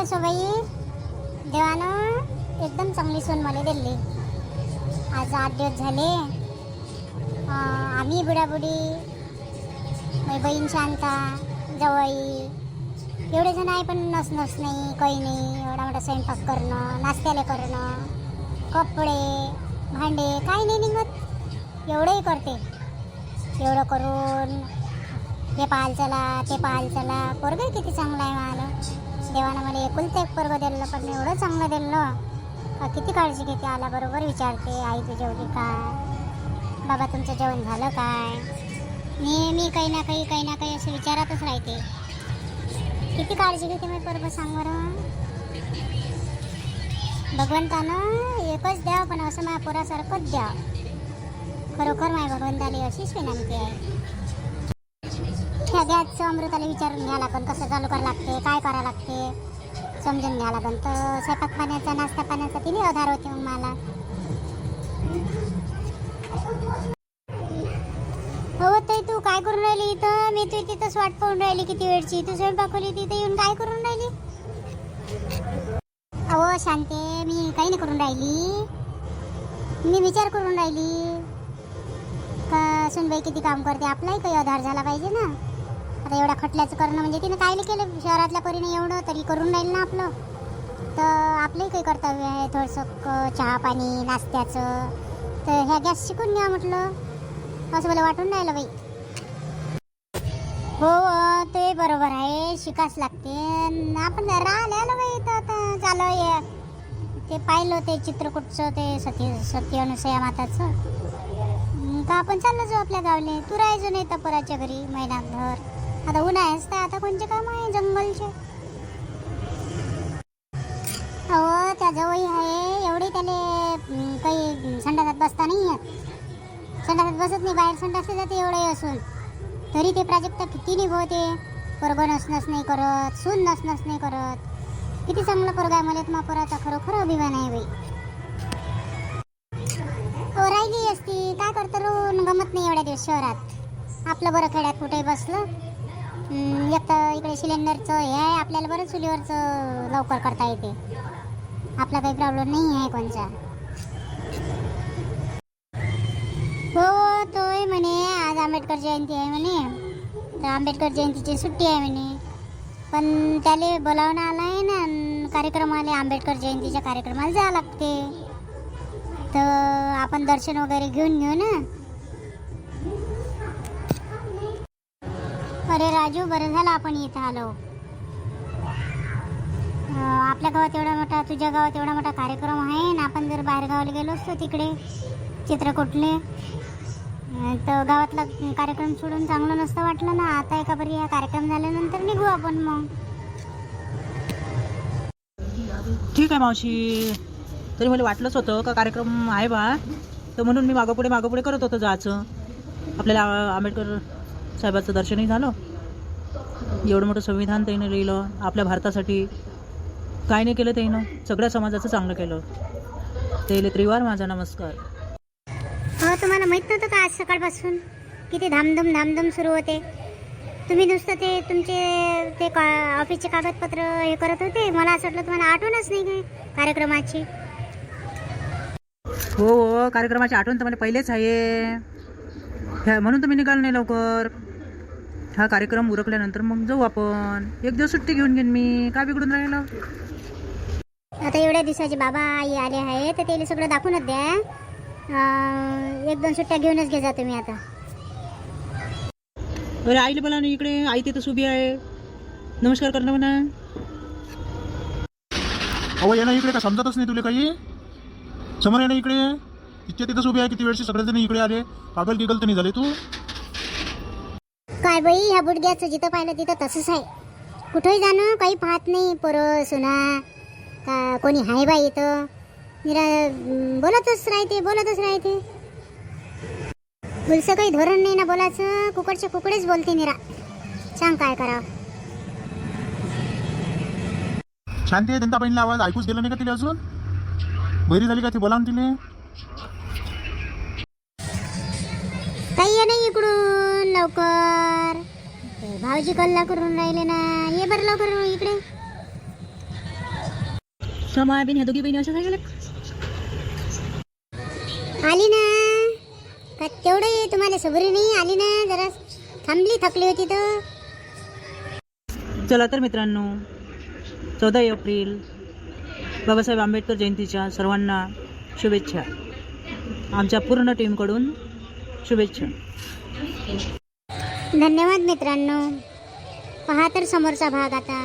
असो बाई, देवानं एकदम चांगली सून मला दिली. आज 8 दिवस झाले. आम्ही बुडाबुडी, माझी बहीण शांता, जवाई एवढे जण आहे, पण नस नाही काही नाही. एवढा मोठा स्वयंपाक करणं, नाश्त्याला करणं, कपडे भांडे काही नाही निघत. एवढंही करते. एवढं करून हे पाहायला चला ते पाहायला चला. पोरगं किती चांगलं आहे मला. देवानं मला एकुलतं एक पोरगं दिलं, पण एवढं चांगलं दिलं. किती काळजी घेते. आला बरोबर विचारते, आई तू जेवली काय, बाबा तुमचं जेवण झालं काय. नेहमी काही ना काही असं विचारातच राहते. किती काळजी घेते मी पोरगं, सांग बरं. भगवंतानं एकच द्यावं, पण असं माझ्या पोरासारखंच द्यावं. खरोखर माझ्या भगवंताला अशीच विनंती आहे. ह्या गॅसचं अमृताला विचारून घ्या लागन, कसं चालू करावं लागते, काय करावं लागते समजून घ्या लागन. तर स्वयंपाक पाण्याचा नाश्ता पाण्याचा तिने आधार होते मग मला. हो ताई, तू काय करून राहिली इथं? मी तू तिथंच वाट पाहून राहिली किती वेळची. तू स्वयंपाकली तिथे येऊन काय करून राहिली? अहो शांते, मी काही नाही करून राहिली. मी विचार करून राहिली का सुनबाई किती काम करते, आपलाही काही आधार झाला पाहिजे ना. आता एवढ्या खटल्याचं करणं म्हणजे तिनं कायले केलं, शहरातल्या परीने एवढं तरी करून राहील ना आपलं. तर आपलंही काही कर्तव्य आहे थोडंसं चहा पाणी नाश्त्याचं. तर ह्या गॅस शिकून घ्या म्हटलं, असं मला वाटून राहिलं बाई. हो ते बरोबर आहे, शिकाच लागते. आपण राहिलं बाई तर आता चालू ते पाहिलं ते चित्रकूटचं, ते सत्य अनुसया माताचं. का आपण चाललो जाऊ आपल्या गावले. तू राहायचं नाही तर पोराच्या घरी महिनाभर. आता उन्हाळ्याच तर आता कोणते काम आहे जंगलचे. हो त्या जवळ आहे एवढी, त्याला काही संडासात बसता नाही येत. संडासात बसत नाही, बाहेर संडासले जाते एवढे असून तरी ते प्राजक्त किती निभवते. पोरगं नसनस नाही करत, सून नसनस नाही करत. किती चांगला पोरगा आहे. मला मग पोराचा खरोखर अभिमान आहे बाई. राहिली असती काय करतं, रोज गमत नाही एवढ्या दिवस शहरात. आपलं बरं खेड्यात कुठे बसलं. एक तर इकडे सिलेंडरचं हे आहे, आपल्याला बरं चुलीवरचं लवकर करता येते. आपला काही प्रॉब्लेम नाही आहे कोणचा. हो तोय म्हणे आज आंबेडकर जयंती आहे म्हणे, तर आंबेडकर जयंतीची सुट्टी आहे म्हणे. पण त्याला बोलावणं आलं आहे ना कार्यक्रमाला, आंबेडकर जयंतीच्या कार्यक्रमाला जावं लागते. तर आपण दर्शन वगैरे घेऊन घेऊ ना. अरे राजू, बरं झालं आपण इथं आलो. आपल्या गावात एवढा मोठा, तुझ्या गावात एवढा मोठा कार्यक्रम आहे ना. आपण जर बाहेर गावाला गेलो असतो तिकडे चित्रकूटले, तर गावातला कार्यक्रम सोडून चांगलं नसतं वाटलं ना. आता एका बरी हा कार्यक्रम झाल्यानंतर निघू आपण मग. ठीक आहे मावशी. तरी मला वाटलंच होतं का कार्यक्रम आहे बा, तर म्हणून मी मागोपुढे करत होतं जायचं. आपल्याला आंबेडकर साहेबाचं दर्शनही झालं. एवढं मोठं संविधान त्यानं लिहिलं आपल्या भारतासाठी. काय नाही केलं त्यानं, सगळ्या समाजाचं चांगलं केलं. त्याला त्रिवार माझा नमस्कार. हो तुम्हाला माहीत नव्हतं का आज सकाळपासून किती धामधूम सुरू होते. तुम्ही नुसतं ते तुमचे ते ऑफिसचे कागदपत्र हे करत होते. मला असं वाटलं तुम्हाला आठवणच नाही काय कार्यक्रमाची. हो कार्यक्रमाची आठवण तर मला पहिलेच आहे, म्हणून तुम्ही निघाल नाही लवकर. हा कार्यक्रम उरकल्यानंतर मग जाऊ आपण. एक दिवस सुट्टी घेऊन घेईन मी, काय बिघडून राहिलं. आता एवढ्या दिवसाचे बाबा आई आले आहे तर त्याला सगळं दाखवूनच द्या. 1-2 सुट्ट्या घेऊनच घे जा तुम्ही आता. अरे आईला बोला ना इकडे, आई तिथं उभी आहे. नमस्कार करणं म्हणा. अहो ये ना इकडे, का समजतच नाही तुला काही. समोर ये ना इकडे. तिथंच उभी आहे, किती वेळची सगळेजण इकडे आले. पागल गिगल तर नाही झाले तू. काय बाई, ह्या बुडग्याचं जिथं पाहिलं तिथं तसंच आहे. कुठंही जाणं काही पाहत नाही. पोरं सुना का कोणी आहे बाई इथं. निरा बोलतच राहते. बोलचं काही धोरण नाही ना बोलायचं. कुकडचे कुकडेच बोलते निरा. सांग काय करावं. शांती आहे त्यांचा बहिणीला आवाज ऐकूच गेला नाही का तिला अजून. बहिरी झाली का ती, बोला ना तिने. काही ये नाही इकडून लवकर. भाऊजी कल्ला करून राहिले ना. ये बरं लवकर इकडे. का मायाबीन ह्या दोघी बहिणी अशा काय गेल्या? आली ना का तेवढं तुम्हाला सबरी नाही आली ना, जरा थांबली थकली होती तर. चला तर मित्रांनो, 14 एप्रिल बाबासाहेब आंबेडकर जयंतीच्या सर्वांना शुभेच्छा. आमच्या पूर्ण टीमकडून शुभेच्छा. धन्यवाद मित्रांनो. पहा तर समोरचा भाग आता.